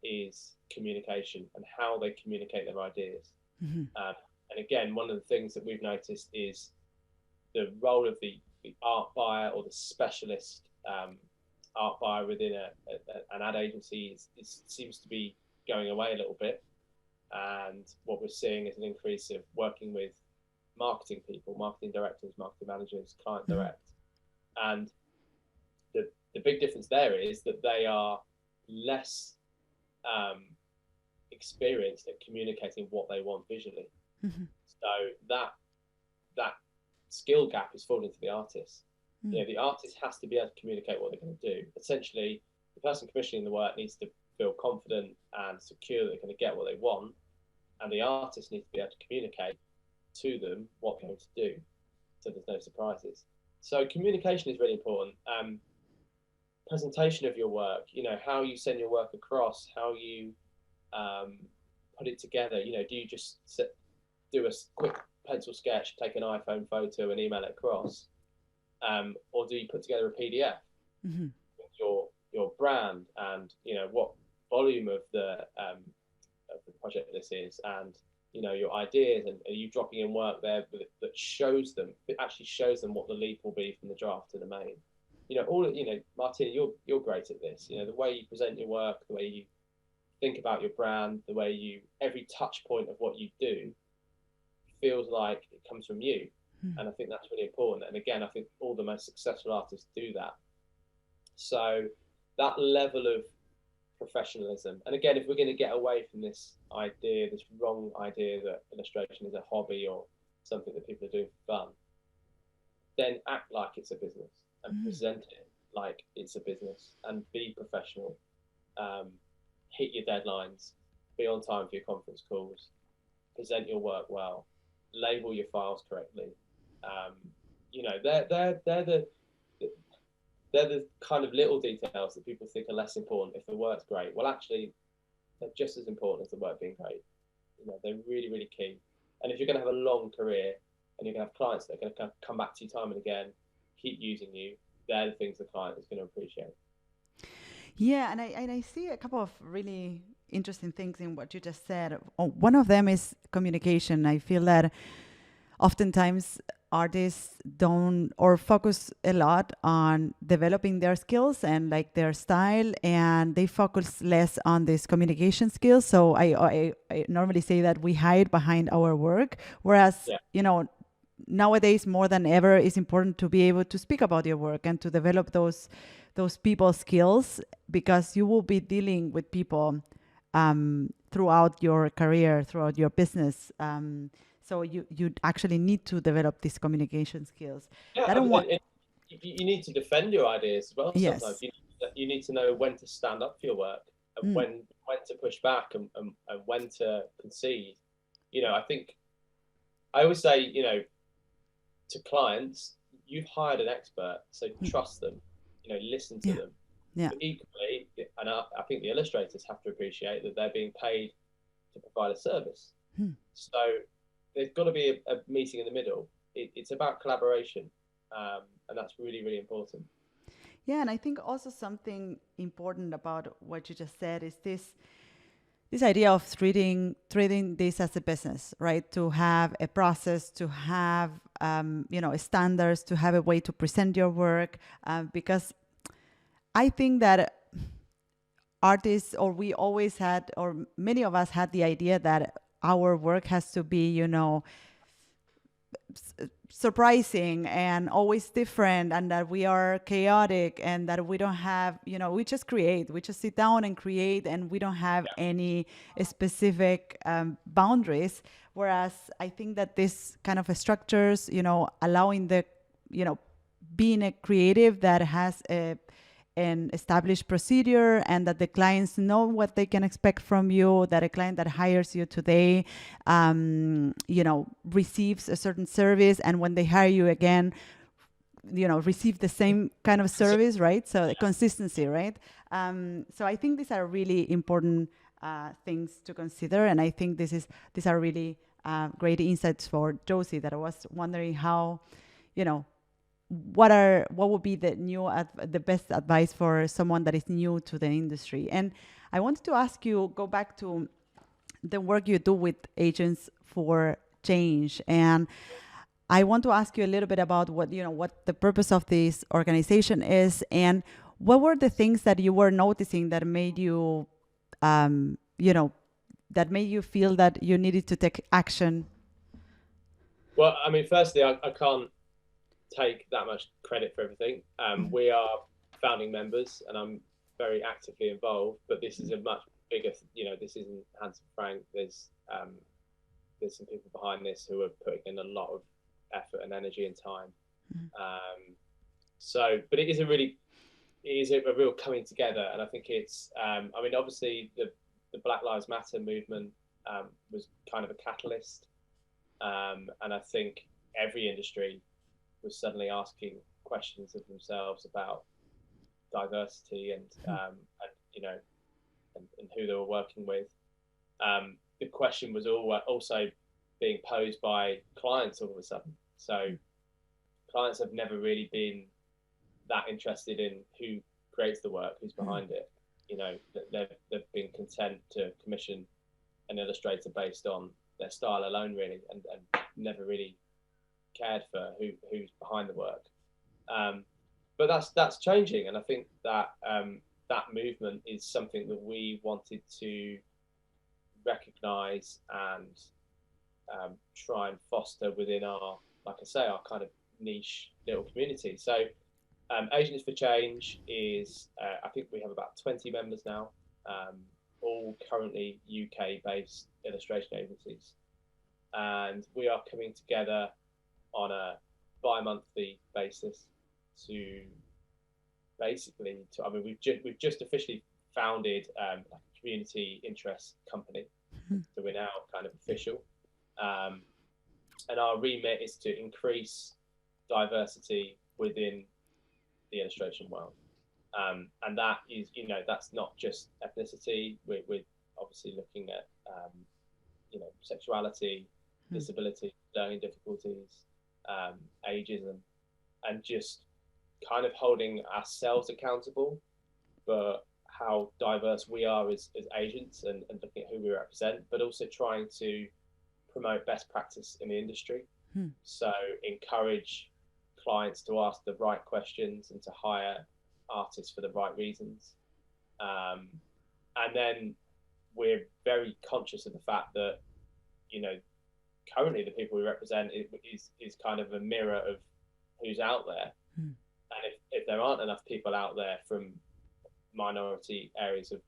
is communication and how they communicate their ideas. And again, one of the things that we've noticed is the role of the art buyer or the specialist art buyer within an ad agency seems to be going away a little bit. And what we're seeing is an increase of working with marketing people, marketing directors, marketing managers, client direct. And the big difference there is that they are less experienced at communicating what they want visually. So that skill gap is falling to the artist. The artist has to be able to communicate what they're going to do. Essentially, the person commissioning the work needs to feel confident and secure that they're going to get what they want, and the artist needs to be able to communicate to them what they're going to do, so there's no surprises. So communication is really important. Presentation of your work, how you send your work across, how you put it together. Do you just do a quick pencil sketch, take an iPhone photo and email it across, or do you put together a PDF with your brand and what volume of the project this is, and your ideas, and are you dropping in work there that shows them, it actually shows them what the leap will be from the draft to the main. Martina, you're great at this. The way you present your work, the way you think about your brand, the way every touch point of what you do feels like it comes from you. And I think that's really important. And again, I think all the most successful artists do that. So that level of professionalism. And again, if we're going to get away from this wrong idea that illustration is a hobby or something that people are doing for fun, then act like it's a business and present it like it's a business and be professional. Hit your deadlines, be on time for your conference calls, present your work well, label your files correctly. They're the kind of little details that people think are less important if the work's great. Well, actually, they're just as important as the work being great. They're really, really key. And if you're going to have a long career and you're going to have clients that are going to come back to you time and again, keep using you, they're the things the client is going to appreciate. Yeah, and I see a couple of really interesting things in what you just said. One of them is communication. I feel that oftentimes artists don't or focus a lot on developing their skills and like their style, and they focus less on this communication skills. So I normally say that we hide behind our work, whereas Yeah. Nowadays more than ever it's important to be able to speak about your work and to develop those people skills, because you will be dealing with people throughout your career, throughout your business. So you actually need to develop these communication skills. Yeah, I don't want. and you need to defend your ideas as well. Sometimes Yes. you need to know when to stand up for your work and Mm, when to push back and when to concede. I think I always say, to clients, you've hired an expert, so mm, trust them. Listen to yeah. them. Yeah. But equally, and I think the illustrators have to appreciate that they're being paid to provide a service. Mm. So there's got to be a meeting in the middle. It's about collaboration, and that's really, really important. Yeah, and I think also something important about what you just said is this idea of treating this as a business, right? To have a process, to have standards, to have a way to present your work, because I think that artists, or we always had, or many of us had the idea that our work has to be, surprising and always different, and that we are chaotic, and that we don't have, we just create, we just sit down and create, and we don't have Yeah. any specific boundaries. Whereas I think that this kind of structures, allowing the, being a creative that has an established procedure, and that the clients know what they can expect from you, that a client that hires you today receives a certain service, and when they hire you again, receive the same kind of service, right? So the consistency, right? So I think these are really important things to consider, and I think these are really great insights for Josie, that I was wondering how, what would be the best advice for someone that is new to the industry. And I wanted to ask you, go back to the work you do with Agents for Change, and I want to ask you a little bit about what the purpose of this organization is, and what were the things that you were noticing that made you that made you feel that you needed to take action. Well, I mean, firstly, I can't take that much credit for everything. We are founding members, and I'm very actively involved. But this is a much bigger, this isn't Handsome Frank. There's some people behind this who are putting in a lot of effort and energy and time. But it is a real coming together, and I think it's. I mean, obviously the Black Lives Matter movement was kind of a catalyst, and I think every industry was suddenly asking questions of themselves about diversity and who they were working with. The question was also being posed by clients all of a sudden. So clients have never really been that interested in who creates the work, who's behind it. They've been content to commission an illustrator based on their style alone, really, and never really cared for who's behind the work. But that's changing, and I think that that movement is something that we wanted to recognize and try and foster within our, like I say, our kind of niche little community. So Agents for Change is, I think we have about 20 members now, all currently UK-based illustration agencies. And we are coming together on a bi-monthly basis to basically, we've just officially founded like a community interest company. So we're now kind of official. And our remit is to increase diversity within the illustration world. And that is, that's not just ethnicity. We're obviously looking at, sexuality, disability, learning difficulties, ageism, and just kind of holding ourselves accountable for how diverse we are as agents and looking at who we represent, but also trying to promote best practice in the industry. So encourage clients to ask the right questions and to hire artists for the right reasons. Um, and then we're very conscious of the fact that, you know, currently the people we represent is kind of a mirror of who's out there. And if there aren't enough people out there from minority areas of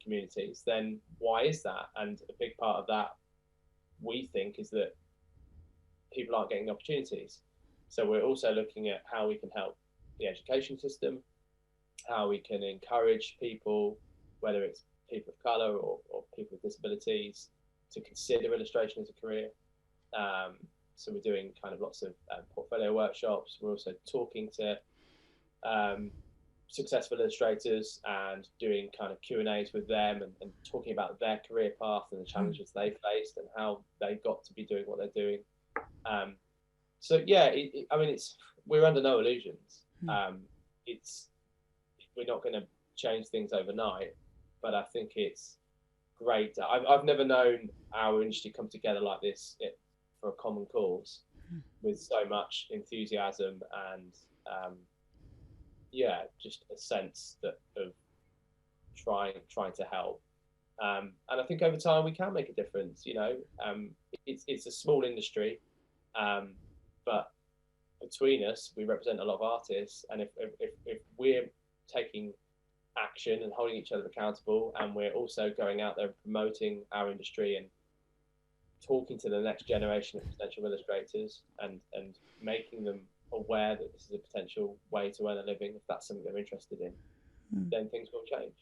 communities, then why is that? And a big part of that, we think, is that people aren't getting opportunities. So we're also looking at how we can help the education system, how we can encourage people, whether it's people of colour or people with disabilities, to consider illustration as a career. So we're doing kind of lots of portfolio workshops. We're also talking to successful illustrators and doing kind of Q&As with them and talking about their career path and the challenges they faced and how they got to be doing what they're doing. So yeah, I mean, we're under no illusions. We're not going to change things overnight, but I think it's great. I've never known our industry come together like this for a common cause with so much enthusiasm and just a sense of trying to help. And I think over time we can make a difference. You know, it's a small industry, but between us, we represent a lot of artists, and if we're taking action and holding each other accountable, and we're also going out there and promoting our industry and talking to the next generation of potential illustrators and making them aware that this is a potential way to earn a living, if that's something they're interested in, then things will change.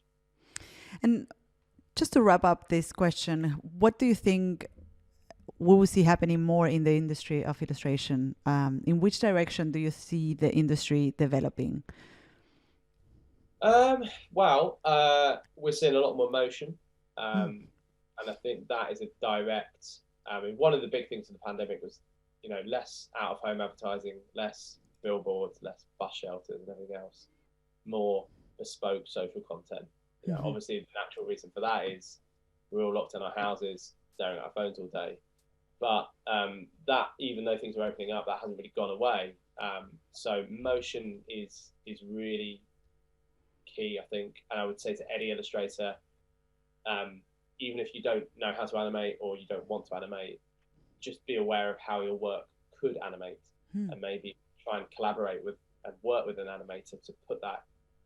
And just to wrap up this question, what do you think we will see happening more in the industry of illustration? In which direction do you see the industry developing? Well, we're seeing a lot more motion, and I think that is a direct. I mean, one of the big things of the pandemic was, you know, less out-of-home advertising, less billboards, less bus shelters, and everything else, more bespoke social content. You know, obviously, the natural reason for that is we're all locked in our houses, staring at our phones all day. But that, even though things are opening up, that hasn't really gone away. So motion is really key, I think. And I would say to any illustrator, even if you don't know how to animate or you don't want to animate, just be aware of how your work could animate and maybe try and collaborate with and work with an animator to put that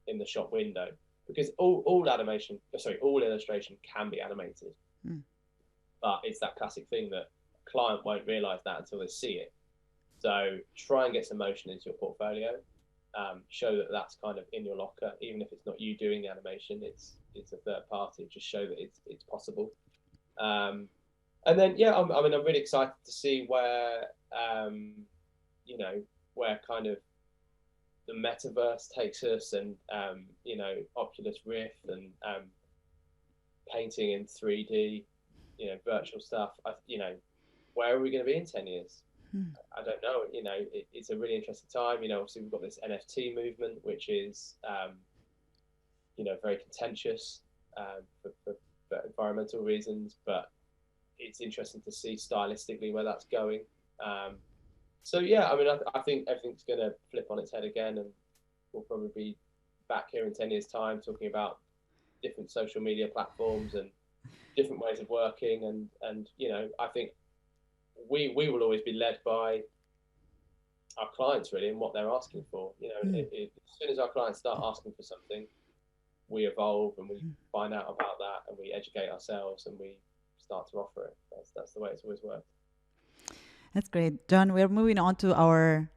in the shop window. Because all illustration can be animated. But it's that classic thing that a client won't realize that until they see it. So try and get some motion into your portfolio. Show that that's kind of in your locker, even if it's not you doing the animation, it's a third party. Just show that it's possible. And then I'm really excited to see where where kind of the metaverse takes us, and Oculus Rift and painting in 3D, virtual stuff. Where are we going to be in 10 years? I don't know. It's a really interesting time. Obviously we've got this NFT movement, which is, very contentious for environmental reasons, but it's interesting to see stylistically where that's going. I think everything's going to flip on its head again, and we'll probably be back here in 10 years' time talking about different social media platforms and different ways of working. And I think we will always be led by our clients, really, and what they're asking for. As soon as our clients start asking for something, we evolve and we find out about that, and we educate ourselves, and we start to offer it. That's the way it's always worked. That's great. Jon, we're moving on to our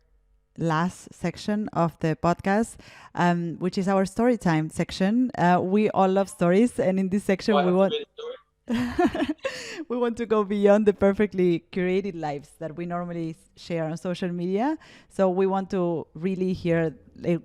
last section of the podcast, which is our story time section. We all love stories, and in this section we want to go beyond the perfectly curated lives that we normally share on social media. So we want to really hear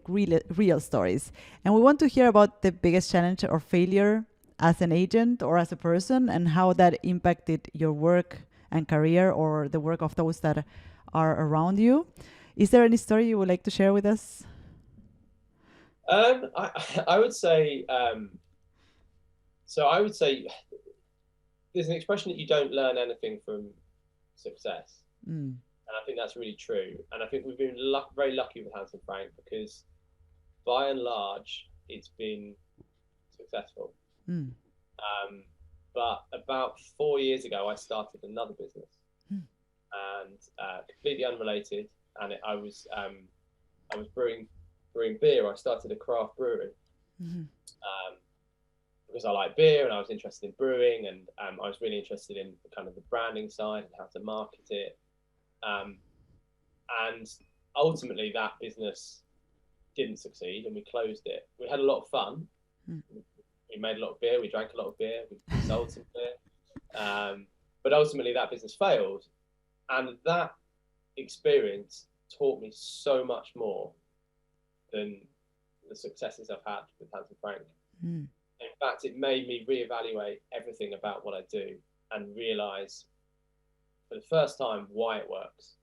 real stories, and we want to hear about the biggest challenge or failure as an agent or as a person, and how that impacted your work and career, or the work of those that are around you. Is there any story you would like to share with us? I would say, there's an expression that you don't learn anything from success. And I think that's really true. And I think we've been very lucky with Hanson Frank because by and large, it's been successful. But about 4 years ago, I started another business and completely unrelated. And I was brewing beer. I started a craft brewery because I like beer and I was interested in brewing, and I was really interested in kind of the branding side and how to market it. And ultimately, that business didn't succeed, and we closed it. We had a lot of fun. We made a lot of beer. We drank a lot of beer. We sold some beer. But ultimately, that business failed, and that experience taught me so much more than the successes I've had with Hanson Frank. In fact, it made me reevaluate everything about what I do and realize for the first time why it works.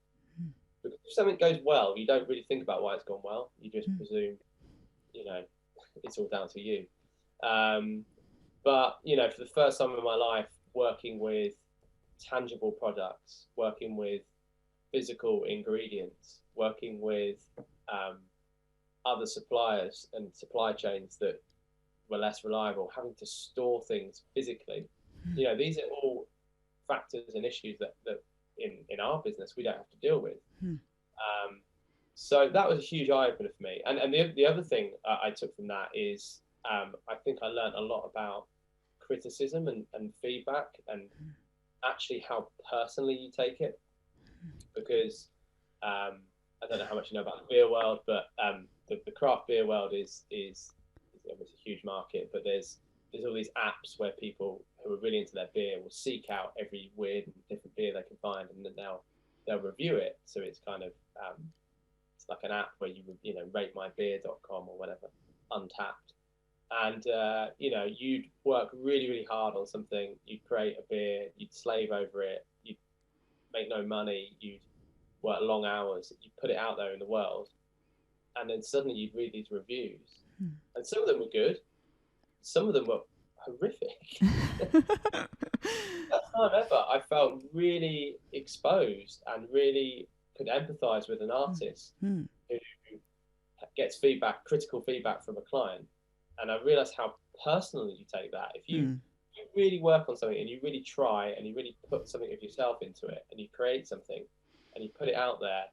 Because if something goes well, you don't really think about why it's gone well. You just presume, it's all down to you. But, for the first time in my life, working with tangible products, working with physical ingredients, working with other suppliers and supply chains that were less reliable, having to store things physically. These are all factors and issues that in our business we don't have to deal with. So that was a huge eye-opener for me. And the other thing I took from that is I think I learned a lot about criticism and feedback and actually how personally you take it. Because I don't know how much you know about the beer world, but the craft beer world is a huge market. But there's all these apps where people who are really into their beer will seek out every weird and different beer they can find, and then they'll review it. So it's kind of it's like an app where you ratemybeer.com or whatever, Untapped. And you'd work really, really hard on something. You'd create a beer, you'd slave over it, you'd make no money, you'd work long hours, you'd put it out there in the world, and then suddenly you'd read these reviews, and some of them were good, some of them were horrific. That time ever, I felt really exposed and really could empathize with an artist who gets feedback, critical feedback from a client. And I realized how personally you take that. If you really work on something and you really try and you really put something of yourself into it and you create something and you put it out there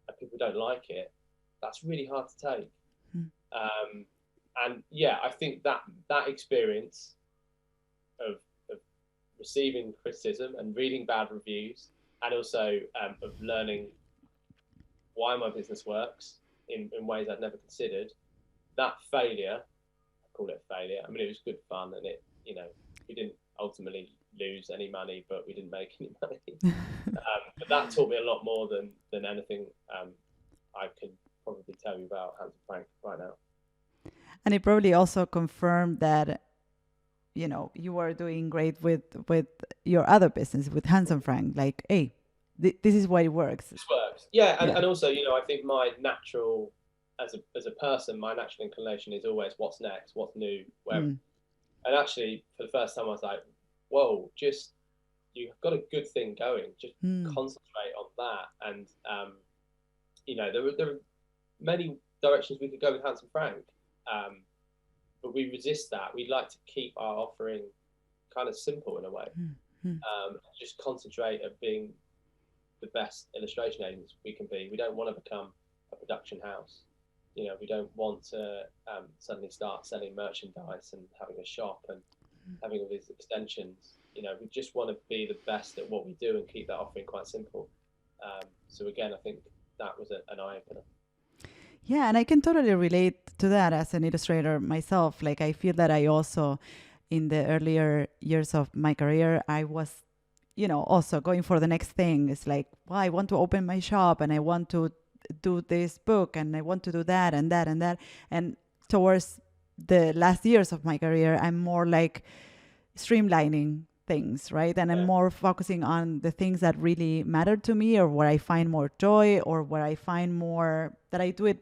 and people don't like it, that's really hard to take. And yeah, I think that experience of receiving criticism and reading bad reviews, and also of learning why my business works in ways I'd never considered, that failure, I call it failure. I mean, it was good fun, and we didn't ultimately lose any money, but we didn't make any money. But that taught me a lot more than anything I could probably tell you about Hanson Frank right now. And it probably also confirmed that, you were doing great with your other business, with Hanson Frank. Like, hey, this is why it works. This works. Yeah, and also, I think my natural, as a person, my natural inclination is always what's next, what's new, where. And actually, for the first time, I was like, whoa, just, you've got a good thing going. Just concentrate on that. And, there are many directions we could go with Hanson Frank. But we resist that. We'd like to keep our offering kind of simple in a way. Just concentrate on being the best illustration agents we can be. We don't want to become a production house. We don't want to suddenly start selling merchandise and having a shop and having all these extensions. We just want to be the best at what we do and keep that offering quite simple. So again, I think that was an eye-opener. Yeah, and I can totally relate to that as an illustrator myself. Like, I feel that I also, in the earlier years of my career, I was, also going for the next thing. It's like, well, I want to open my shop and I want to do this book and I want to do that and that and that. And towards the last years of my career, I'm more like streamlining things, right? And I'm more focusing on the things that really matter to me, or where I find more joy, or where I find more that I do it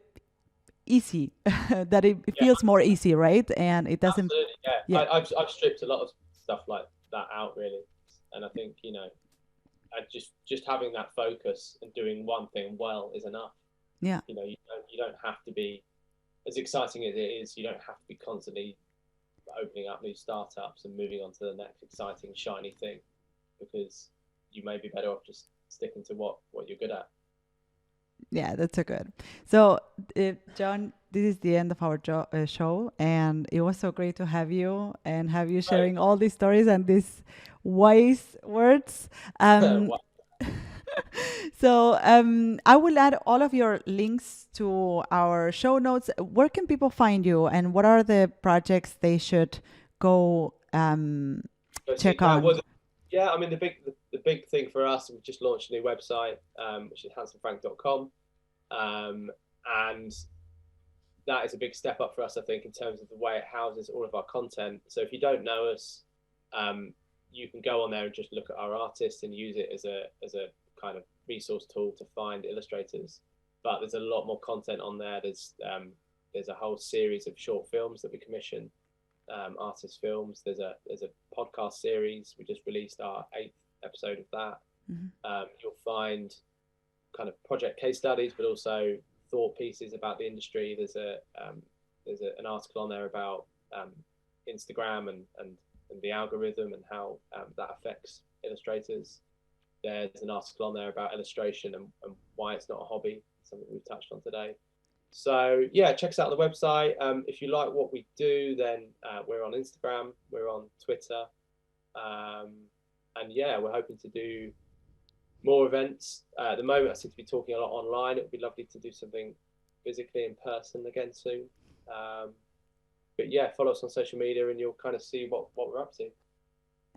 easy, that it feels more easy, right? And it doesn't. Absolutely, yeah. I've stripped a lot of stuff like that out, really, and I think just having that focus and doing one thing well is enough. Yeah. You know, you don't have to be, as exciting as it is, you don't have to be constantly opening up new startups and moving on to the next exciting shiny thing, because you may be better off just sticking to what you're good at. Yeah, that's so good. So, Jon, this is the end of our show, and it was so great to have you and have you sharing all these stories and these wise words. Wow. So I will add all of your links to our show notes. Where can people find you, and what are the projects they should go check on? Yeah, I mean, the big thing for us, we just launched a new website, which is handsomefrank.com. And that is a big step up for us, I think, in terms of the way it houses all of our content. So if you don't know us, you can go on there and just look at our artists and use it as a kind of resource tool to find illustrators. But there's a lot more content on there. There's a whole series of short films that we commission, artist films. There's a podcast series. We just released our 8th episode of that. Mm-hmm. You'll find kind of project case studies, but also thought pieces about the industry. There's an article on there about Instagram and the algorithm and how that affects illustrators. There's an article on there about illustration and why it's not a hobby, something we've touched on today. So yeah, check us out on the website. If you like what we do, then we're on Instagram, we're on Twitter, and yeah, we're hoping to do more events. At the moment, I seem to be talking a lot online. It would be lovely to do something physically in person again soon. But yeah, follow us on social media and you'll kind of see what we're up to.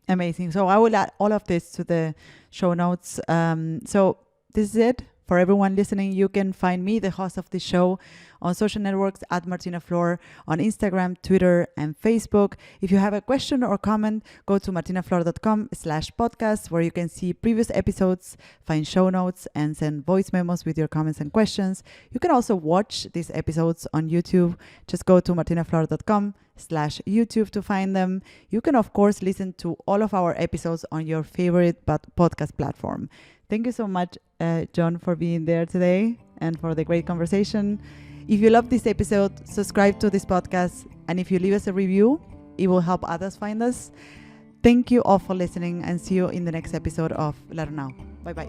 Amazing. So I will add all of this to the show notes. So this is it. For everyone listening, you can find me, the host of the show, on social networks at Martina Flor, on Instagram, Twitter, and Facebook. If you have a question or comment, go to martinaflor.com/podcast, where you can see previous episodes, find show notes, and send voice memos with your comments and questions. You can also watch these episodes on YouTube. Just go to martinaflor.com/YouTube to find them. You can, of course, listen to all of our episodes on your favorite podcast platform. Thank you so much, Jon, for being there today and for the great conversation. If you love this episode, subscribe to this podcast. And if you leave us a review, it will help others find us. Thank you all for listening, and see you in the next episode of Learn Now. Bye-bye.